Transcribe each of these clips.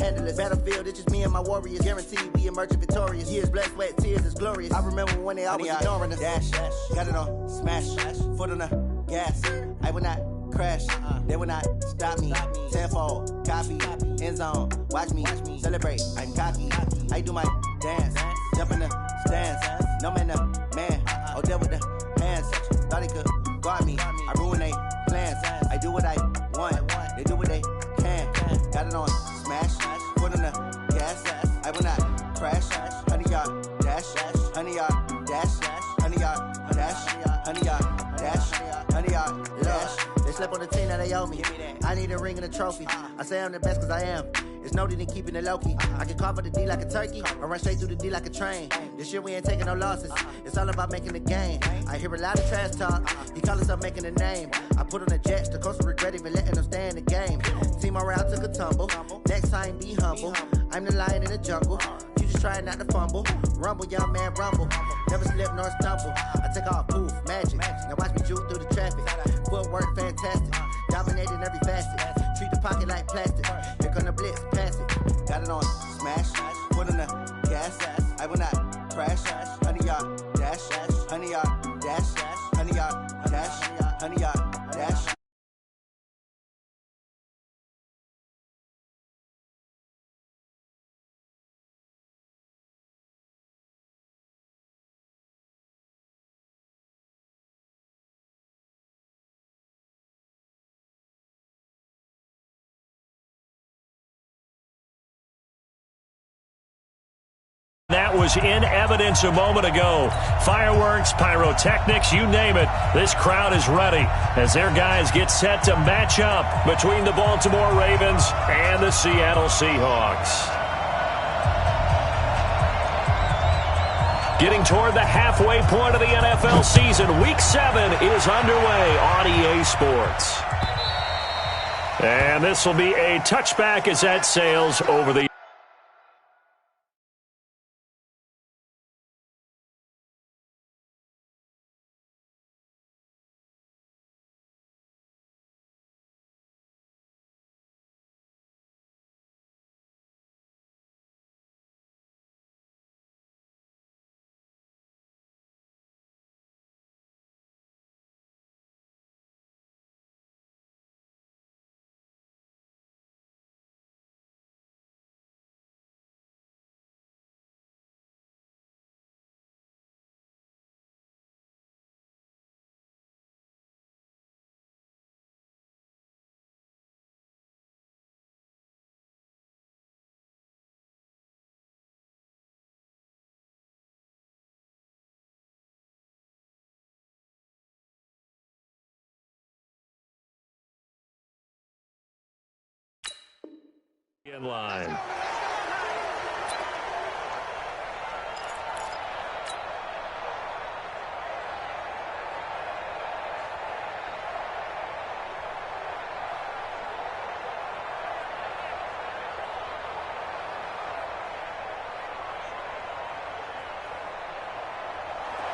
scandalous. Battlefield, it's just me and my warriors. Guaranteed we emerge victorious. Years, blood, sweat, tears is glorious. I remember when they always ignoring us. Dash, got it on, smash, foot on the gas. I will not crash, they will not stop me. Tenfold, copy, end zone, watch me celebrate. I'm cocky, I do my dance, jump in the stands. No man, the man, oh, there with the hands. Thought he could guard me, I ruin they plans. I do what I want, they do what they can. Got it on, smash, foot on the gas. I will not crash, 100-yard dash, 100-yard dash, 100-yard dash, 100-yard dash, 100-yard dash. They slept on the team that they owe me. I need a ring and a trophy. I say I'm the best cause I am. It's noted in keeping it low-key. I can carve up the D like a turkey or run straight through the D like a train. This year we ain't taking no losses. It's all about making the game. I hear a lot of trash talk. He call himself making a name. I put on the Jets. The coach will regret even letting them stay in the game. Team morale took a tumble. Next time be humble. I'm the lion in the jungle. You just trying not to fumble. Rumble, young man, rumble. Never slip nor stumble. I take off, poof, magic. Now watch me juke through the traffic. Footwork fantastic. Dominating every facet. Treat the pocket like plastic. Here come the blitz, pass it. Got it on, smash. Put in the gas. I will not crash. 100-yard dash. 100-yard dash. 100-yard dash. 100-yard dash. That was in evidence a moment ago. Fireworks, pyrotechnics, you name it. This crowd is ready as their guys get set to match up between the Baltimore Ravens and the Seattle Seahawks. Getting toward the halfway point of the NFL season, Week 7 is underway on EA Sports. And this will be a touchback as that sails over the in line.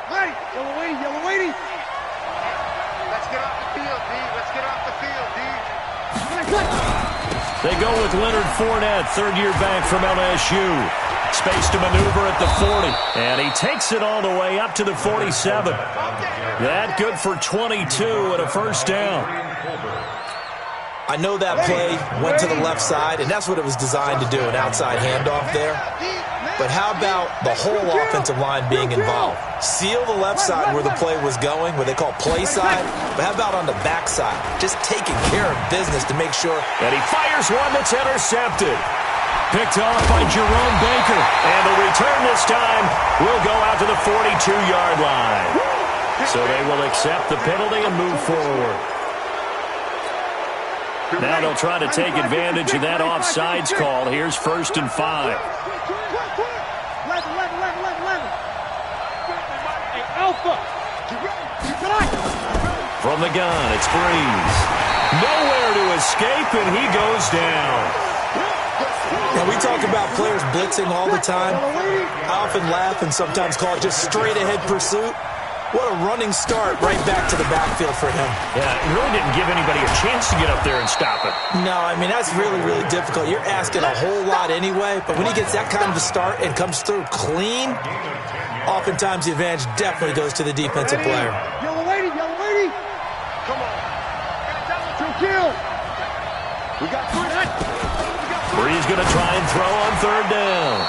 Hey, yellow lady. Let's get off the field, D. Let's get off the field, D. They go with Leonard Fournette, third-year back from LSU. Space to maneuver at the 40. And he takes it all the way up to the 47. That good for 22 and a first down. I know that play went to the left side, and that's what it was designed to do, an outside handoff there. But how about the whole offensive line being involved? Seal the left side where the play was going, what they call play side. But how about on the back side? Just taking care of business to make sure. And he fires one that's intercepted. Picked off by Jerome Baker. And the return this time will go out to the 42-yard line. So they will accept the penalty and move forward. Now they'll try to take advantage of that offsides call. Here's 1st and 5. From the gun, it's Breeze. Nowhere to escape, and he goes down. Now, we talk about players blitzing all the time. I often laugh and sometimes call it just straight-ahead pursuit. What a running start right back to the backfield for him. Yeah, it really didn't give anybody a chance to get up there and stop it. No, I mean, that's really, really difficult. You're asking a whole lot anyway, but when he gets that kind of a start and comes through clean, oftentimes the advantage definitely goes to the defensive player. Yellow lady, yellow lady. Come on. Two kill. We got three. Bree's going to try and throw on third down.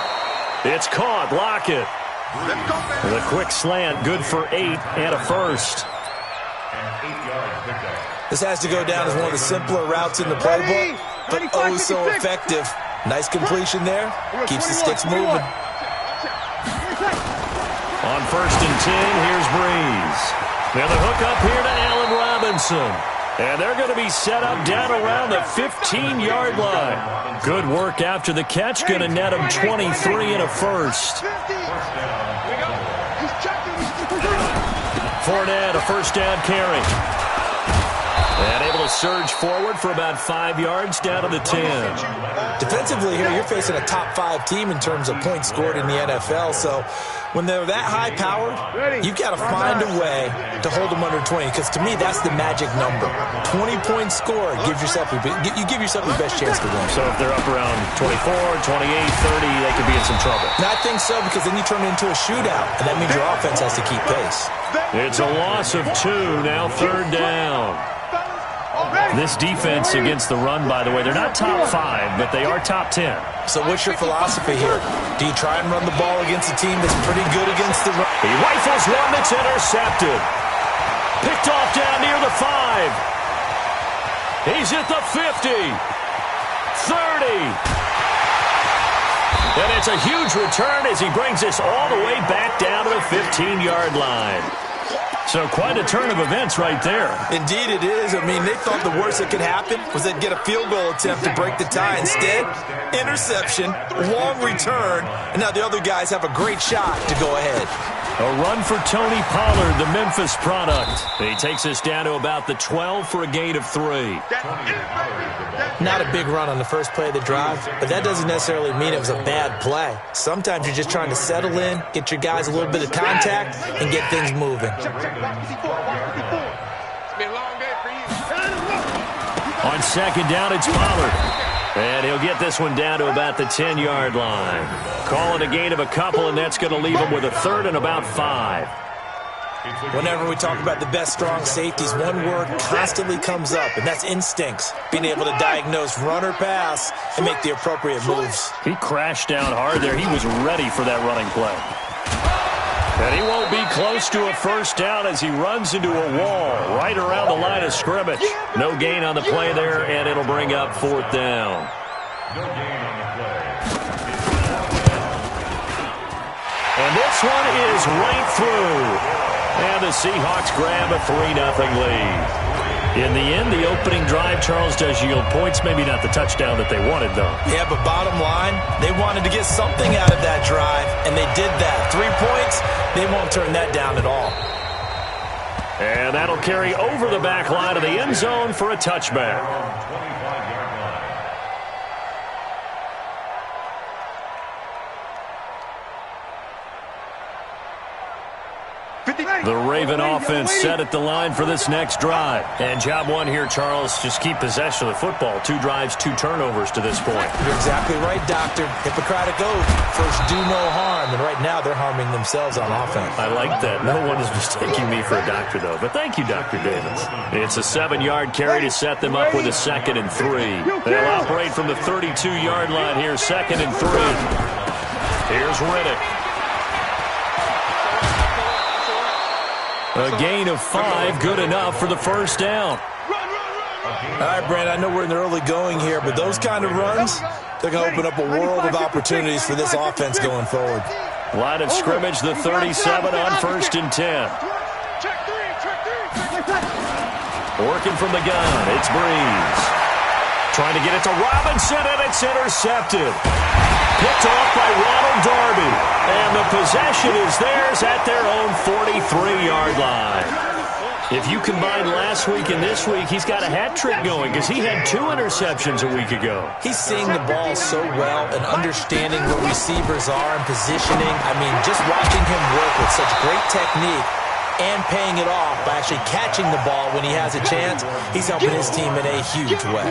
It's caught. Lockett. The quick slant, good for 8 and a first. This has to go down as one of the simpler routes in the playbook, but oh so effective. Nice completion there. Keeps the sticks moving. On first and 10, here's Breeze. Now the hook up here to Allen Robinson. And they're going to be set up down around the 15-yard line. Good work after the catch. Going to net him 23 and a first. Fournette, a first down carry. And able to surge forward for about 5 yards down to the 10. Defensively here, you're facing a top 5 team in terms of points scored in the NFL. So when they're that high-powered, you've got to find a way to hold them under 20. Because to me, that's the magic number. 20 points scored, you give yourself the best chance to win. So if they're up around 24, 28, 30, they could be in some trouble. And I think so, because then you turn it into a shootout, and that means your offense has to keep pace. It's a loss of 2, now third down. This defense against the run, by the way, they're not top 5, but they are top 10. So what's your philosophy here? Do you try and run the ball against a team that's pretty good against the run? He rifles one that's intercepted. Picked off down near the 5. He's at the 50. 30. And it's a huge return as he brings this all the way back down to the 15-yard line. So quite a turn of events right there. Indeed it is. I mean, they thought the worst that could happen was they'd get a field goal attempt to break the tie. Instead, interception, long return, and now the other guys have a great shot to go ahead. A run for Tony Pollard, the Memphis product. He takes us down to about the 12 for a gain of 3. Not a big run on the first play of the drive, but that doesn't necessarily mean it was a bad play. Sometimes you're just trying to settle in, get your guys a little bit of contact, and get things moving. On second down, it's Pollard. And he'll get this one down to about the 10-yard line. Call it a gain of a couple, and that's going to leave him with a third and about 5. Whenever we talk about the best strong safeties, one word constantly comes up, and that's instincts. Being able to diagnose run or pass and make the appropriate moves. He crashed down hard there. He was ready for that running play. And he won't be close to a first down as he runs into a wall right around the line of scrimmage. No gain on the play there, and it'll bring up fourth down. And this one is right through. And the Seahawks grab a 3-0 lead. In the end, the opening drive, Charles, does yield points. Maybe not the touchdown that they wanted, though. Yeah, but bottom line, they wanted to get something out of that drive, and they did that. 3 points, they won't turn that down at all. And that'll carry over the back line of the end zone for a touchback. The Raven offense set at the line for this next drive. And job one here, Charles, just keep possession of the football. 2 drives, 2 turnovers to this point. You're exactly right, Doctor. Hippocratic oath. First, do no harm. And right now, they're harming themselves on offense. I like that. No one is mistaking me for a doctor, though. But thank you, Dr. Davis. It's a 7-yard carry to set them up with a 2nd and 3. They'll operate from the 32-yard line here, 2nd and 3. Here's Riddick. A gain of 5, good enough for the first down. All right, Brandon, I know we're in the early going here, but those kind of runs, they're going to open up a world of opportunities for this offense going forward. Line of scrimmage, the 37 on 1st and 10. Working from the gun, it's Breeze. Trying to get it to Robinson, and it's intercepted. Picked off by Ronald Darby. And the possession is theirs at their own 43-yard line. If you combine last week and this week, he's got a hat trick going because he had 2 interceptions a week ago. He's seeing the ball so well and understanding where receivers are and positioning. I mean, just watching him work with such great technique and paying it off by actually catching the ball when he has a chance. He's helping his team in a huge way.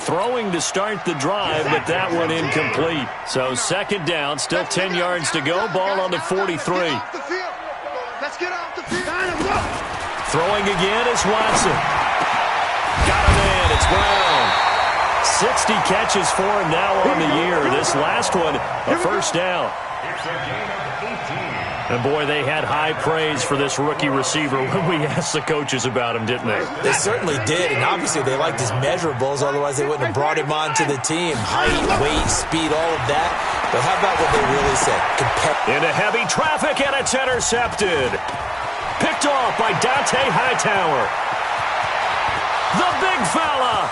Throwing to start the drive, but that one incomplete. So second down, still 10 yards to go. Ball on the 43. Let's get off the field. Throwing again is Watson. Got him in. It's Brown. 60 catches for him now on the year. This last one, a first down. And, boy, they had high praise for this rookie receiver when we asked the coaches about him, didn't they? They certainly did, and obviously they liked his measurables. Otherwise, they wouldn't have brought him onto the team. Height, weight, speed, all of that. But how about what they really said? Into heavy traffic, and it's intercepted. Picked off by Dante Hightower. The big fella.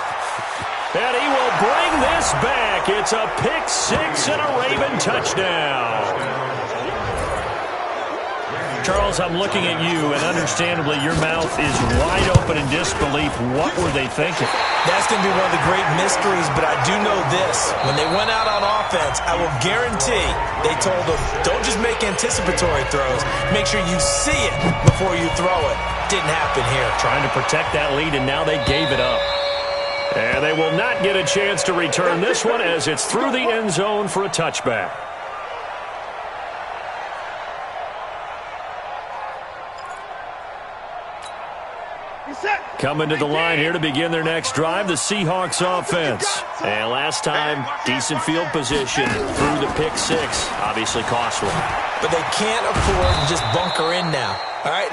And he will bring this back. It's a pick six and a Raven touchdown. Charles, I'm looking at you, and understandably your mouth is wide open in disbelief. What were they thinking? That's going to be one of the great mysteries, but I do know this. When they went out on offense, I will guarantee they told them, don't just make anticipatory throws. Make sure you see it before you throw it. Didn't happen here. Trying to protect that lead, and now they gave it up. And they will not get a chance to return this one as it's through the end zone for a touchback. Coming to the line here to begin their next drive, the Seahawks offense. And last time, decent field position through the pick six. Obviously costly. But they can't afford to just bunker in now. All right,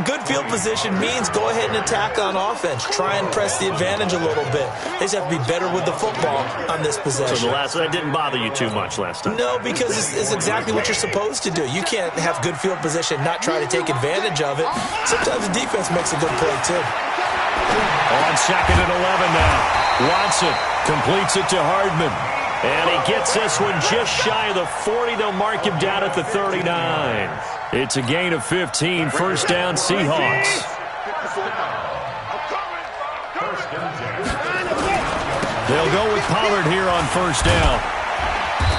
good field position means go ahead and attack on offense. Try and press the advantage a little bit. They just have to be better with the football on this possession. So that didn't bother you too much last time? No, because it's exactly what you're supposed to do. You can't have good field position, not try to take advantage of it. Sometimes the defense makes a good play, too. On second and 11 now. Watson completes it to Hardman. And he gets this one just shy of the 40. They'll mark him down at the 39. It's a gain of 15. First down, Seahawks. They'll go with Pollard here on first down.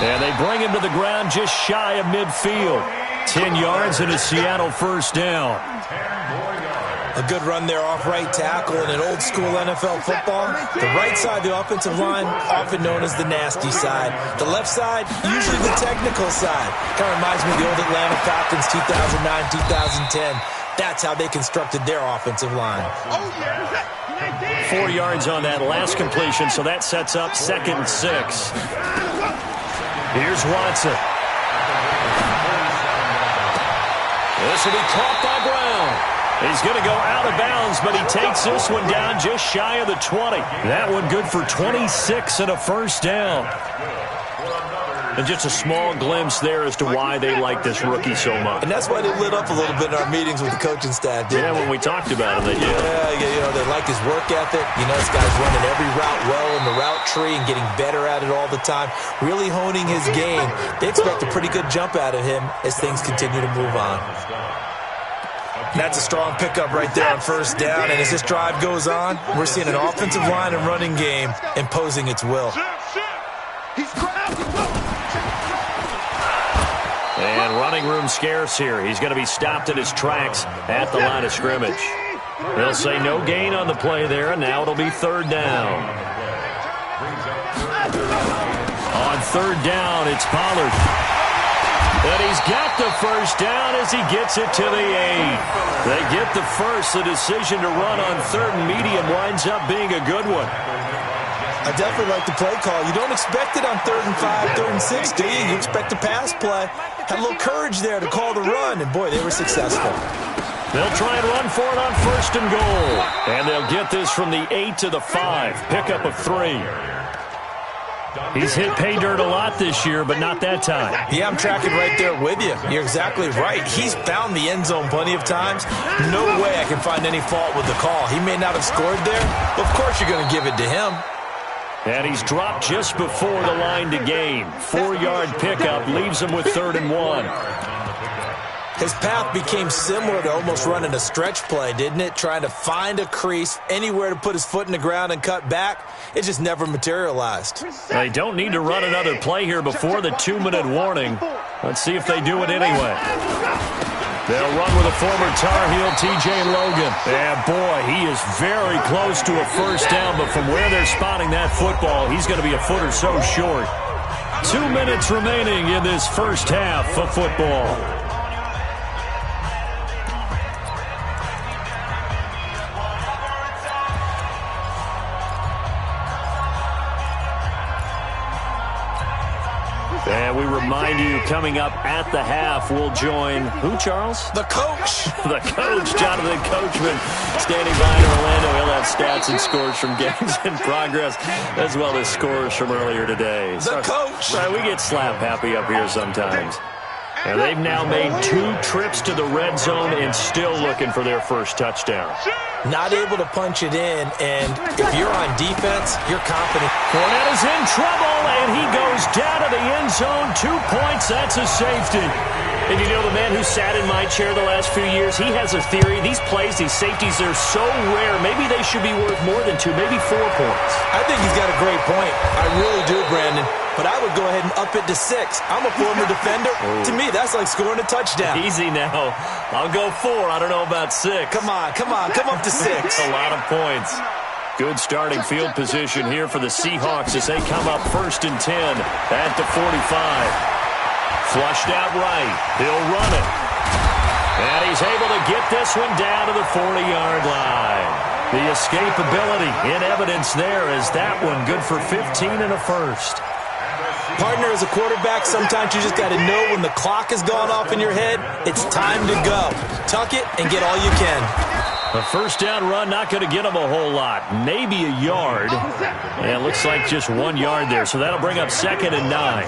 And they bring him to the ground just shy of midfield. 10 yards and a Seattle first down. A good run there off right tackle in an old-school NFL football. The right side of the offensive line, often known as the nasty side. The left side, usually the technical side. Kind of reminds me of the old Atlanta Falcons 2009, 2010. That's how they constructed their offensive line. 4 yards on that last completion, so that sets up second and 6. Here's Watson. This will be caught by Brown. He's going to go out of bounds, but he takes this one down just shy of the 20. That one good for 26 and a first down. And just a small glimpse there as to why they like this rookie so much. And that's why they lit up a little bit in our meetings with the coaching staff, didn't they? When we talked about him, they did. Yeah, they like his work ethic. You know, this guy's running every route well in the route tree and getting better at it all the time, really honing his game. They expect a pretty good jump out of him as things continue to move on. That's a strong pickup right there on first down. And as this drive goes on, we're seeing an offensive line and running game imposing its will. And running room scarce here. He's going to be stopped in his tracks at the line of scrimmage. They'll say no gain on the play there, and now it'll be third down. On third down, it's Pollard. And he's got the first down as he gets it to the 8. They get the first. The decision to run on third and medium winds up being a good one. I definitely like the play call. You don't expect it on 3rd and 5, 3rd and 6, do you? You expect a pass play. Had a little courage there to call the run, and boy, they were successful. They'll try and run for it on first and goal. And they'll get this from the 8 to the 5. Pickup of 3. He's hit pay dirt a lot this year, but not that time. Yeah, I'm tracking right there with you. You're exactly right. He's found the end zone plenty of times. No way I can find any fault with the call. He may not have scored there, but of course you're going to give it to him. And he's dropped just before the line to gain. 4-yard pickup leaves him with 3rd and 1. His path became similar to almost running a stretch play, didn't it? Trying to find a crease, anywhere to put his foot in the ground and cut back. It just never materialized. They don't need to run another play here before the 2-minute warning. Let's see if they do it anyway. They'll run with a former Tar Heel, T.J. Logan. And, boy, he is very close to a first down, but from where they're spotting that football, he's going to be a foot or so short. 2 minutes remaining in this first half of football. And we remind you, coming up at the half, we'll join who, Charles? The coach. The coach, Jonathan Coachman, standing by in Orlando. He'll have stats and scores from games in progress, as well as scores from earlier today. The coach. Right, we get slap happy up here sometimes. And they've now made 2 trips to the red zone and still looking for their first touchdown. Not able to punch it in, and if you're on defense, you're confident. Fournette is in trouble, and he goes down to the end zone. 2 points, that's a safety. And you know, the man who sat in my chair the last few years, he has a theory. These plays, these safeties, they're so rare. Maybe they should be worth more than 2, maybe 4 points. I think he's got a great point. I really do, Brandon. But I would go ahead and up it to 6. I'm a former defender. To me, that's like scoring a touchdown. Easy now. I'll go 4. I don't know about 6. Come on. Come up to 6. A lot of points. Good starting field position here for the Seahawks as they come up 1st and 10 at the 45. Flushed out right. He'll run it. And he's able to get this one down to the 40-yard line. The escapability in evidence there as that one good for 15 and a first. Partner, as a quarterback, sometimes you just got to know when the clock has gone off in your head, it's time to go. Tuck it and get all you can. A first down run, not going to get him a whole lot. Maybe a yard. And it looks like just 1 yard there. So that'll bring up 2nd and 9.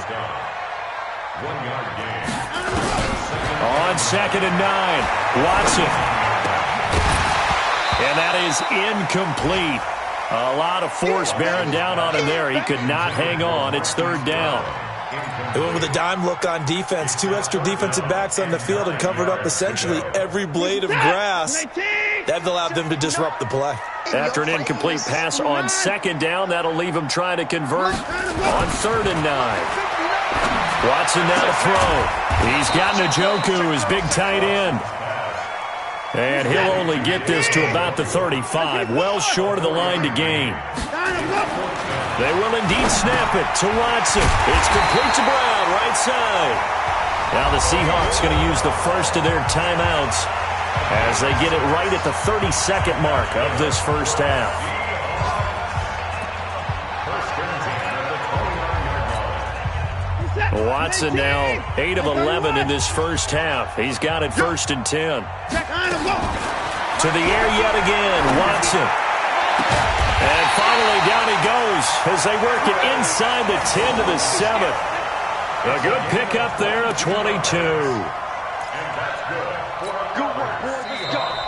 On 2nd and 9, Watson. And that is incomplete. A lot of force bearing down on him there. He could not hang on. It's 3rd down. They went with a dime look on defense. 2 extra defensive backs on the field and covered up essentially every blade of grass. That allowed them to disrupt the play. After an incomplete pass on 2nd down, that'll leave him trying to convert on 3rd and 9. Watson now to throw. He's got Njoku, his big tight end. And he'll only get this to about the 35, well short of the line to gain. They will indeed snap it to Watson. It's complete to Brown, right side. Now the Seahawks going to use the first of their timeouts as they get it right at the 32nd mark of this first half. Watson now 8 of 11 in this first half. He's got it 1st and 10. To the air yet again, Watson. And finally down he goes as they work it inside the 10 to the 7. A good pickup there, a 22.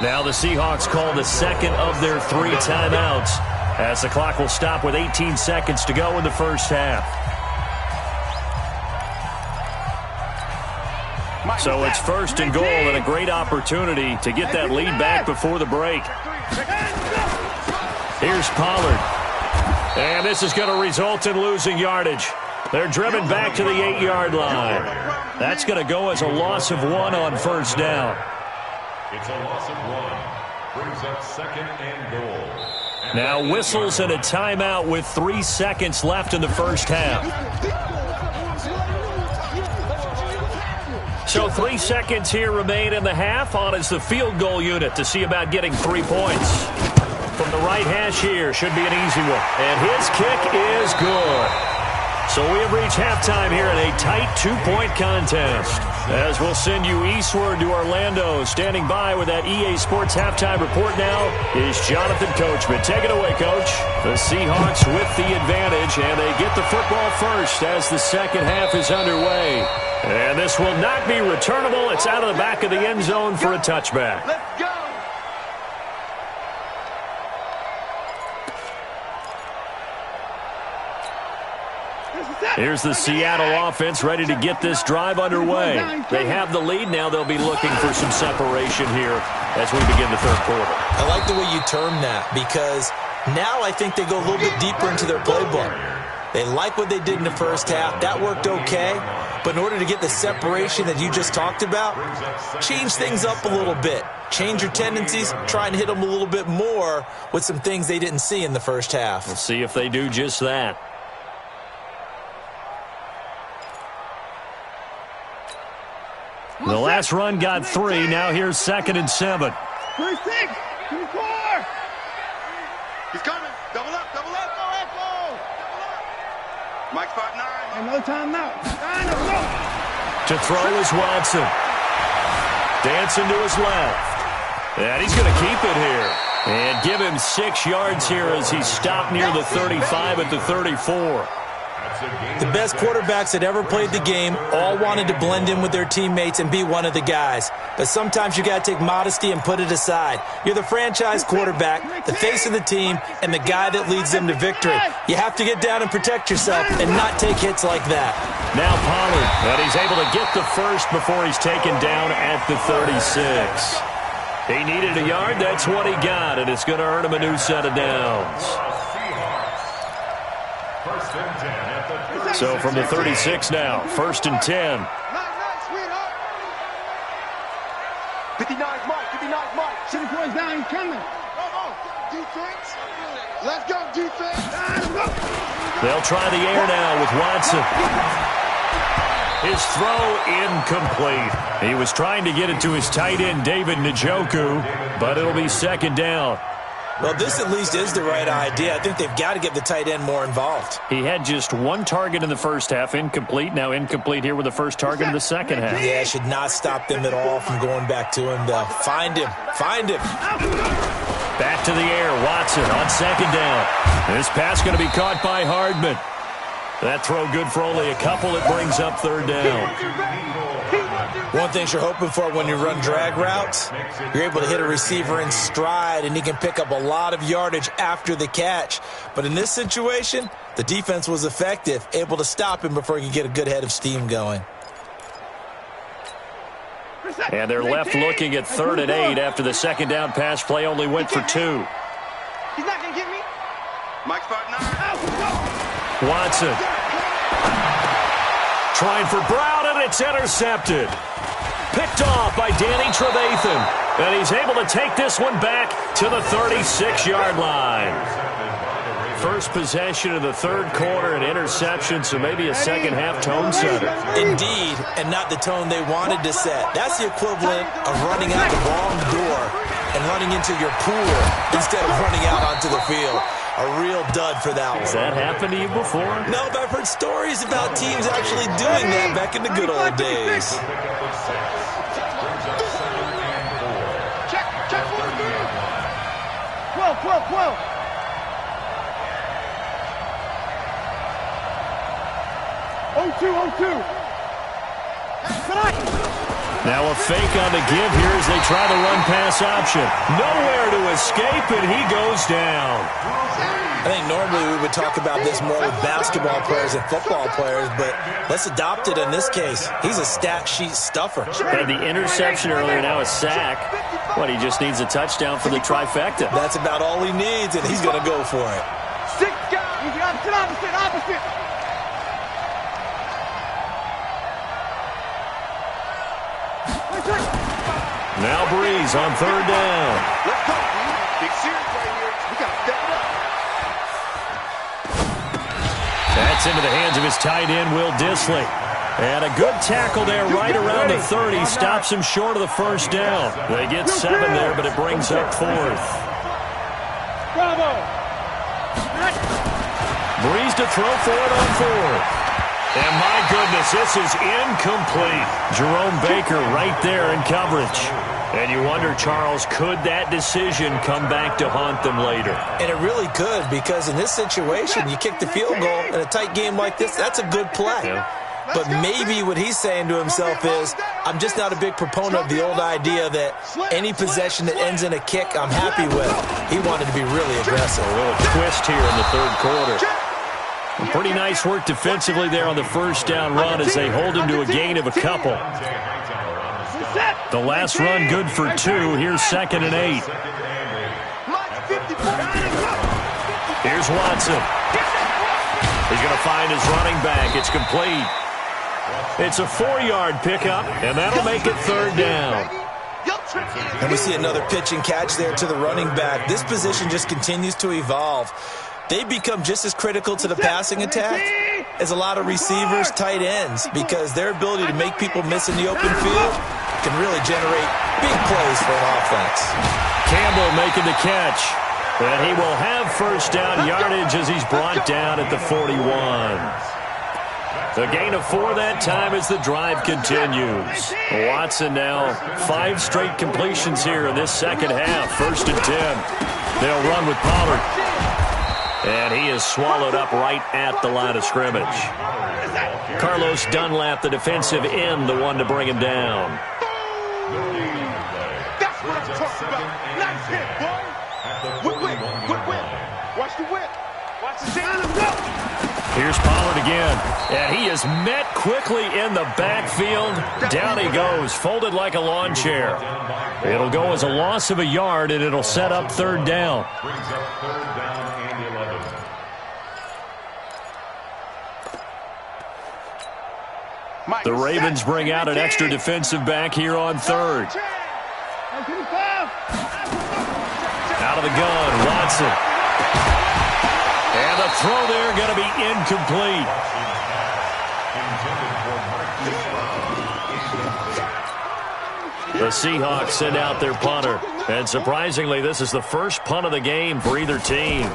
Now the Seahawks call the 2nd of their 3 timeouts as the clock will stop with 18 seconds to go in the first half. So it's 1st and goal and a great opportunity to get that lead back before the break. Here's Pollard. And this is going to result in losing yardage. They're driven back to the 8-yard line. That's going to go as a loss of 1 on 1st down. It's a loss of 1. Brings up 2nd and goal. Now whistles and a timeout with 3 seconds left in the first half. So 3 seconds here remain in the half. On is the field goal unit to see about getting 3 points. From the right hash here, should be an easy one. And his kick is good. So we have reached halftime here in a tight 2-point contest. As we'll send you eastward to Orlando. Standing by with that EA Sports halftime report now is Jonathan Coachman. Take it away, Coach. The Seahawks with the advantage, and they get the football first as the second half is underway. And this will not be returnable. It's out of the back of the end zone for a touchback. Let's go. Here's the Seattle offense ready to get this drive underway. They have the lead. Now they'll be looking for some separation here as we begin the 3rd quarter. I like the way you term that because now I think they go a little bit deeper into their playbook. They like what they did in the first half. That worked okay. But in order to get the separation that you just talked about, change things up a little bit. Change your tendencies, try and hit them a little bit more with some things they didn't see in the first half. We'll see if they do just that. The last run got 3. Now here's 2nd and 7. 26, 24. He's coming. Double up, double up. Go ahead, go. Double up. Mike spot 9. And no time now. 9, go. To throw is Watson. Dancing to his left. And he's going to keep it here. And give him 6 yards here as he stopped near the 35 at the 34. The best quarterbacks that ever played the game all wanted to blend in with their teammates and be one of the guys. But sometimes you got to take modesty and put it aside. You're the franchise quarterback, the face of the team, and the guy that leads them to victory. You have to get down and protect yourself and not take hits like that. Now Pollard, and he's able to get the first before he's taken down at the 36. He needed a yard. That's what he got, and it's going to earn him a new set of downs. So from the 36 now, 1st and 10. 59's Mike, 59's Mike. 7 points down, he's coming. Defense. Let's go, defense. They'll try the air now with Watson. His throw incomplete. He was trying to get it to his tight end, David Njoku, but it'll be 2nd down. Well, this at least is the right idea. I think they've got to get the tight end more involved. He had just 1 target in the first half, incomplete. Now incomplete here with the first target in the second half. Yeah, it should not stop them at all from going back to him, though. Find him. Find him. Back to the air. Watson on 2nd down. This pass going to be caught by Hardman. That throw good for only a couple. It brings up 3rd down. One thing you're hoping for when you run drag routes, you're able to hit a receiver in stride, and he can pick up a lot of yardage after the catch. But in this situation, the defense was effective, able to stop him before he could get a good head of steam going. And they're left looking at 3rd and 8 after the 2nd down pass play only went for 2. He's not going to get me. Mike spot 9. Watson. Trying for Brown, and it's intercepted. Picked off by Danny Trevathan. And he's able to take this one back to the 36-yard line. First possession of the 3rd quarter, an interception, so maybe a second-half tone setter. Indeed, and not the tone they wanted to set. That's the equivalent of running out the wrong door and running into your pool instead of running out onto the field. A real dud for that one. Has that happened to you before? No, but I've heard stories about teams actually doing that back in the good old days. Check 12. Oh, 2. Now a fake on the give here as they try the run-pass option. Nowhere to escape, and he goes down. I think normally we would talk about this more with basketball players and football players, but let's adopt it in this case. He's a stat sheet stuffer. Had the interception earlier, now a sack. What, he just needs a touchdown for the trifecta. That's about all he needs, and he's going to go for it. 6 guys. Opposite. Now Breeze on 3rd down. Let's go, dude. Big series right here. We got to step it up. That's into the hands of his tight end, Will Dissly. And a good tackle there right around the 30. Stops him short of the 1st down. They get 7 there, but it brings up 4th. Bravo. Breeze to throw for it on 4th. And my goodness, this is incomplete. Jerome Baker right there in coverage. And you wonder, Charles, could that decision come back to haunt them later? And it really could, because in this situation, you kick the field goal in a tight game like this, that's a good play. Yeah. But maybe what he's saying to himself is, I'm just not a big proponent of the old idea that any possession that ends in a kick, I'm happy with. He wanted to be really aggressive. A little twist here in the 3rd quarter. Pretty nice work defensively there on the 1st down run as they hold him to a gain of a couple. The last run good for 2. Here's 2nd and 8. Here's Watson. He's going to find his running back. It's complete. It's a 4-yard pickup, and that'll make it third down. And we see another pitch and catch there to the running back. This position just continues to evolve. They become just as critical to the passing attack as a lot of receivers, tight ends, because their ability to make people miss in the open field can really generate big plays for an offense. Campbell making the catch. And he will have first down yardage as he's brought down at the 41. The gain of 4 that time as the drive continues. Watson now 5 straight completions here in this second half. First and 10. They'll run with Pollard. And he is swallowed up right at the line of scrimmage. Carlos Dunlap, the defensive end, the one to bring him down. That's what I'm talking about. Nice hit, boy. Whip. Watch the whip. Watch the shit. Let's go. Here's Pollard again. And he is met quickly in the backfield. Down he goes, folded like a lawn chair. It'll go as a loss of a yard, and it'll set up third down. Brings up third down and 11. The Ravens bring out an extra defensive back here on third. Out of the gun, Watson. And the throw there going to be incomplete. The Seahawks send out their punter. And surprisingly, this is the first punt of the game for either team.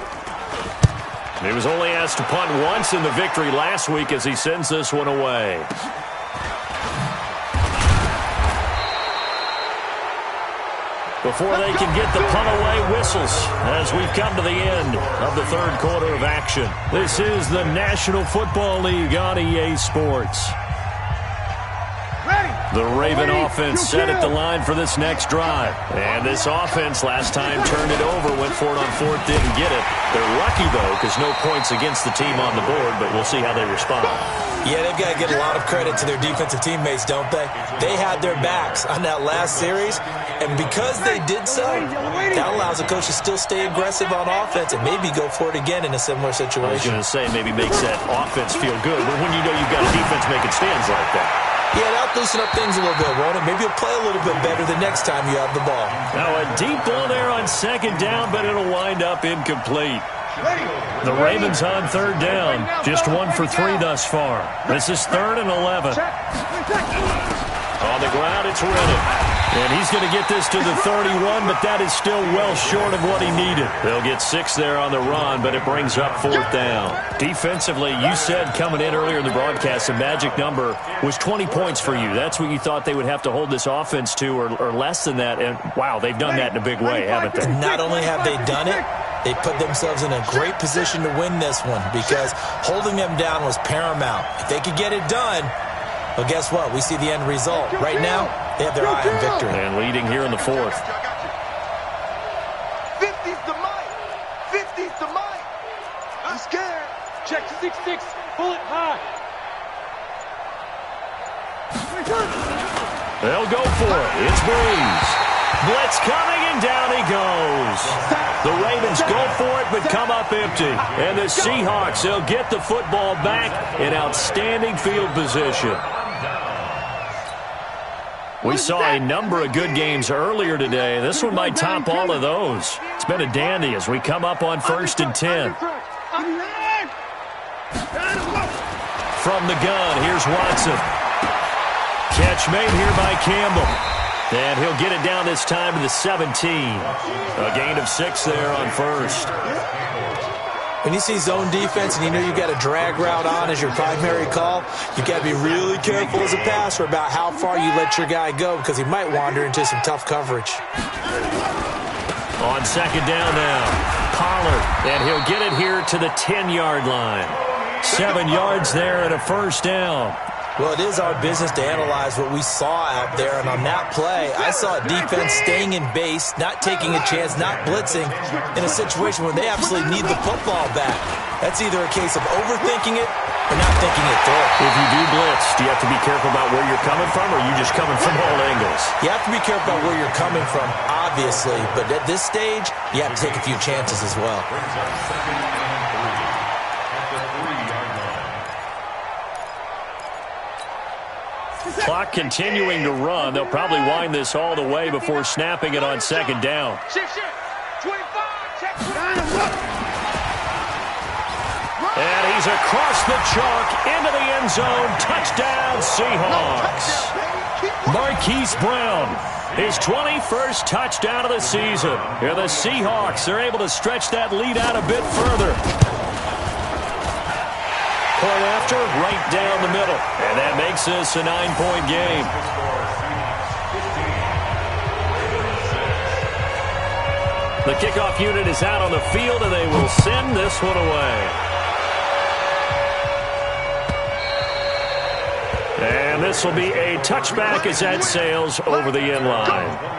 He was only asked to punt once in the victory last week as he sends this one away. Before they can get the punt away, whistles as we've come to the end of the third quarter of action. This is the National Football League on EA Sports. The Raven offense set at the line for this next drive. And this offense last time turned it over, went for it on fourth, didn't get it. They're lucky, though, because no points against the team on the board, but we'll see how they respond. Yeah, they've got to get a lot of credit to their defensive teammates, don't they? They had their backs on that last series, and because they did so, that allows the coach to still stay aggressive on offense and maybe go for it again in a similar situation. I was going to say maybe makes that offense feel good, but when you know you've got a defense making stands like that. Yeah, that'll loosen up things a little bit, won't it? Maybe you'll play a little bit better the next time you have the ball. Now a deep ball there on second down, but it'll wind up incomplete. The Ravens on third down. Just 1 for 3 thus far. This is 3rd and 11. On the ground, it's Reddick. And he's going to get this to the 31, but that is still well short of what he needed. They'll get 6 there on the run, but it brings up 4th down. Defensively, you said coming in earlier in the broadcast, the magic number was 20 points for you. That's what you thought they would have to hold this offense to, or less than that. And, wow, they've done that in a big way, haven't they? Not only have they done it, they put themselves in a great position to win this one because holding them down was paramount. If they could get it done, well, guess what? We see the end result. Right now, they have their eye on victory. And leading here in the 4th. 50's the mic. 50's the mic. I'm scared. Check 6-6. Pull it high. They'll go for it. It's Breeze. Blitz coming, and down he goes. The Ravens go for it, but come up empty. And the Seahawks, they'll get the football back in outstanding field position. We saw a number of good games earlier today. This one might top all of those. It's been a dandy as we come up on 1st and 10. From the gun, here's Watson. Catch made here by Campbell. And he'll get it down this time to the 17. A gain of 6 there on 1st. When you see zone defense and you know you've got a drag route on as your primary call, you've got to be really careful as a passer about how far you let your guy go because he might wander into some tough coverage. On second down now, Pollard, and he'll get it here to the 10-yard line. 7 yards there and a first down. Well, it is our business to analyze what we saw out there, and on that play, I saw a defense staying in base, not taking a chance, not blitzing, in a situation where they absolutely need the football back. That's either a case of overthinking it or not thinking it through. If you do blitz, do you have to be careful about where you're coming from, or are you just coming from all angles? You have to be careful about where you're coming from, obviously, but at this stage, you have to take a few chances as well. Clock continuing to run. They'll probably wind this all the way before snapping it on second down. 25, check. And he's across the chalk into the end zone. Touchdown, Seahawks. Marquise Brown, his 21st touchdown of the season. Here the Seahawks are able to stretch that lead out a bit further. Point after, right down the middle. And that makes this a 9-point game. The kickoff unit is out on the field, and they will send this one away. And this will be a touchback as that sails over the end line.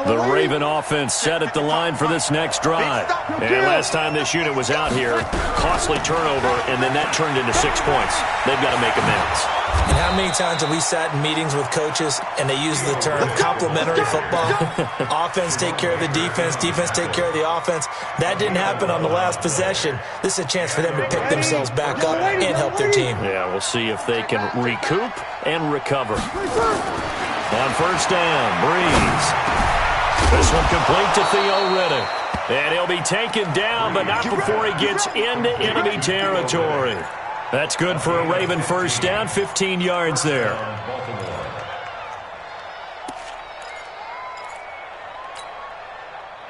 The Raven offense set at the line for this next drive. And last time this unit was out here, costly turnover, and then that turned into 6 points. They've got to make amends. And how many times have we sat in meetings with coaches and they use the term complementary football? Offense take care of the defense, defense take care of the offense. That didn't happen on the last possession. This is a chance for them to pick themselves back up and help their team. Yeah, we'll see if they can recoup and recover. On first down, Breeze. This one complete to Theo Riddick. And he'll be taken down, but not before he gets into enemy territory. That's good for a Raven first down, 15 yards there.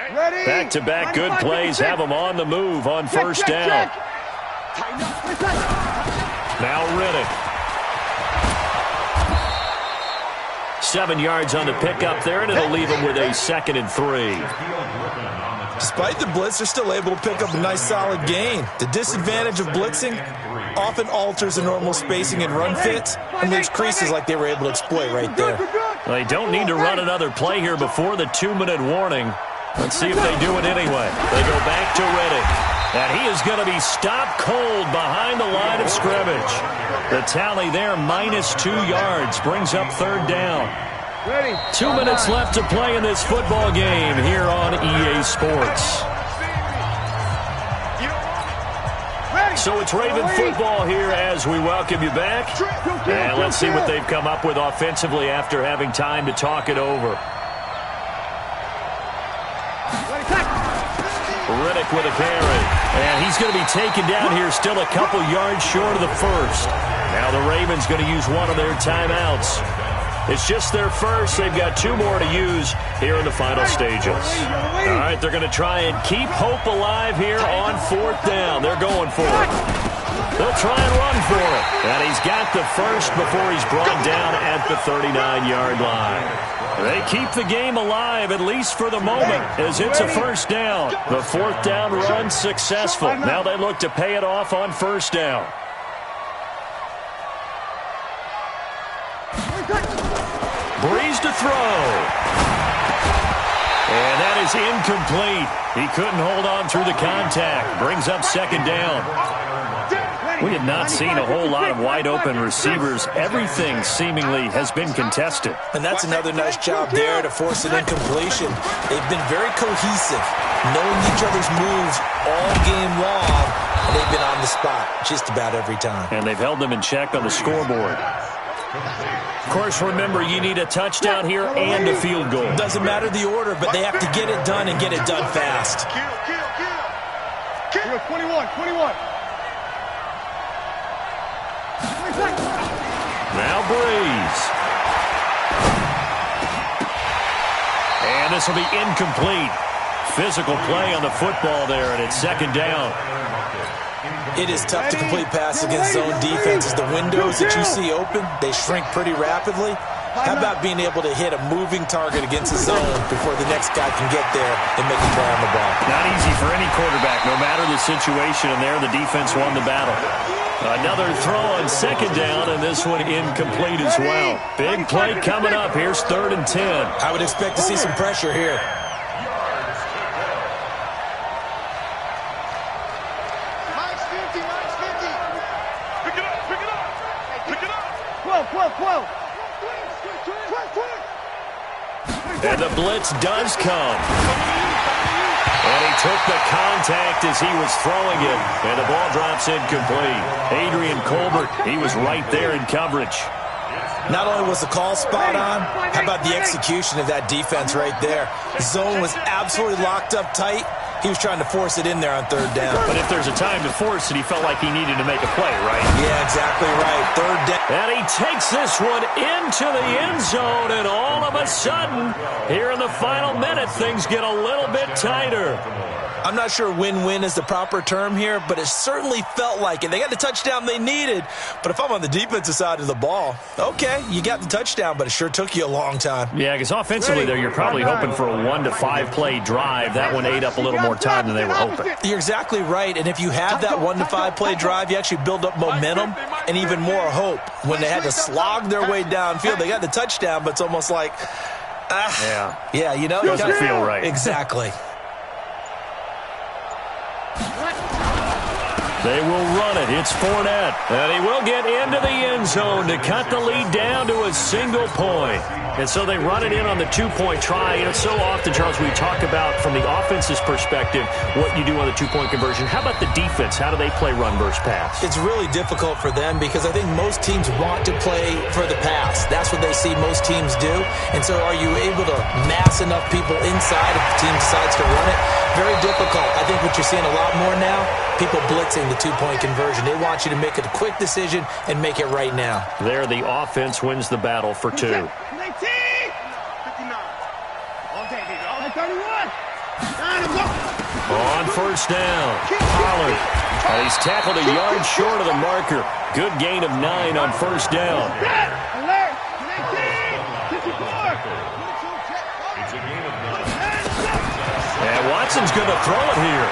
Back-to-back good plays have them on the move on first down. Now Riddick. 7 yards on the pickup there, and it'll leave him with a 2nd and 3. Despite the blitz, they're still able to pick up a nice solid gain. The disadvantage of blitzing often alters the normal spacing and run fits and leaves creases like they were able to exploit right there. They don't need to run another play here before the 2-minute warning. Let's see if they do it anyway. They go back to Riddick. And he is going to be stopped cold behind the line of scrimmage. The tally there, -2 yards, brings up third down. 2 minutes left to play in this football game here on EA Sports. So it's Raven football here as we welcome you back. And let's see what they've come up with offensively after having time to talk it over. Riddick with a carry. And he's going to be taken down here still a couple yards short of the first. Now the Ravens going to use one of their timeouts. It's just their first. They've got 2 more to use here in the final stages. All right, they're going to try and keep hope alive here on 4th down. They're going for it. They'll try and run for it. And he's got the first before he's brought down at the 39-yard line. They keep the game alive, at least for the moment, as it's a first down. The 4th down run successful. Now they look to pay it off on first down. Breeze to throw. And that is incomplete. He couldn't hold on through the contact. Brings up 2nd down. We have not seen a whole lot of wide-open receivers. Everything seemingly has been contested. And that's another nice job there to force an incompletion. They've been very cohesive, knowing each other's moves all game long, and they've been on the spot just about every time. And they've held them in check on the scoreboard. Of course, remember, you need a touchdown here and a field goal. Doesn't matter the order, but they have to get it done and get it done fast. 21. Now Breeze. And this will be incomplete. Physical play on the football there, and it's 2nd down. It is tough to complete passes against zone defenses. The windows that you see open, they shrink pretty rapidly. How about being able to hit a moving target against a zone before the next guy can get there and make a play on the ball? Not easy for any quarterback, no matter the situation, and there the defense won the battle. Another throw on 2nd down, and this one incomplete as well. Big play coming up. Here's 3rd and 10. I would expect to see some pressure here. And the blitz does come. And he took the contact as he was throwing it, and the ball drops incomplete. Adrian Colbert, he was right there in coverage. Not only was the call spot on, how about the execution of that defense right there? The zone was absolutely locked up tight. He was trying to force it in there on third down. But if there's a time to force it, he felt like he needed to make a play, right? Yeah, exactly right. Third down. And he takes this one into the end zone, and all of a sudden, here in the final minute, things get a little bit tighter. I'm not sure win-win is the proper term here, but it certainly felt like it. They got the touchdown they needed, but if I'm on the defensive side of the ball, okay, you got the touchdown, but it sure took you a long time. Yeah, because offensively there, you're probably hoping for a 1 to 5 play drive. That one ate up a little more time than they were hoping. You're exactly right, and if you have that 1 to 5 play drive, you actually build up momentum and even more hope. When they had to slog their way downfield, they got the touchdown, but it's almost like, yeah, you know, doesn't feel right. Exactly. They will run it. It's Fournette. And he will get into the end zone to cut the lead down to a single point. And so they run it in on the 2-point try. You know, so often, Charles, we talk about from the offense's perspective what you do on the 2-point conversion. How about the defense? How do they play run versus pass? It's really difficult for them because I think most teams want to play for the pass. That's what they see most teams do. And so are you able to mass enough people inside if the team decides to run it? Very difficult. I think what you're seeing a lot more now, people blitzing the 2-point conversion. They want you to make a quick decision and make it right now. There, the offense wins the battle for 2. On first down, Pollard. He's tackled a yard short of the marker. Good gain of 9 on first down. And Watson's going to throw it here.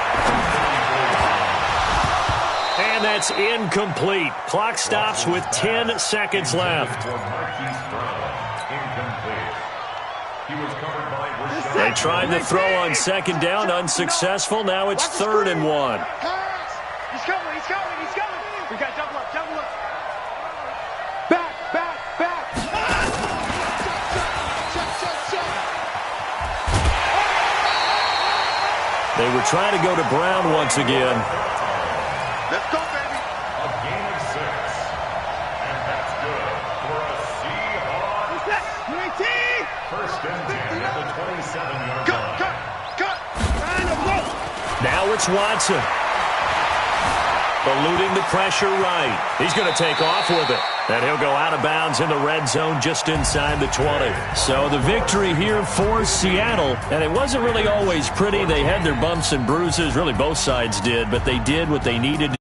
And that's incomplete. Clock stops with 10 seconds left. They tried to throw on second down, unsuccessful. Now it's 3rd and 1. He's coming. We got double up. Back. They were trying to go to Brown once again. Let's go, baby. A gain of 6. And that's good for a Seahawks. First and 10 at the 27-yard line. Cut. Now it's Watson. Eluding the pressure right. He's going to take off with it. And he'll go out of bounds in the red zone just inside the 20. So the victory here for Seattle. And it wasn't really always pretty. They had their bumps and bruises. Really both sides did. But they did what they needed.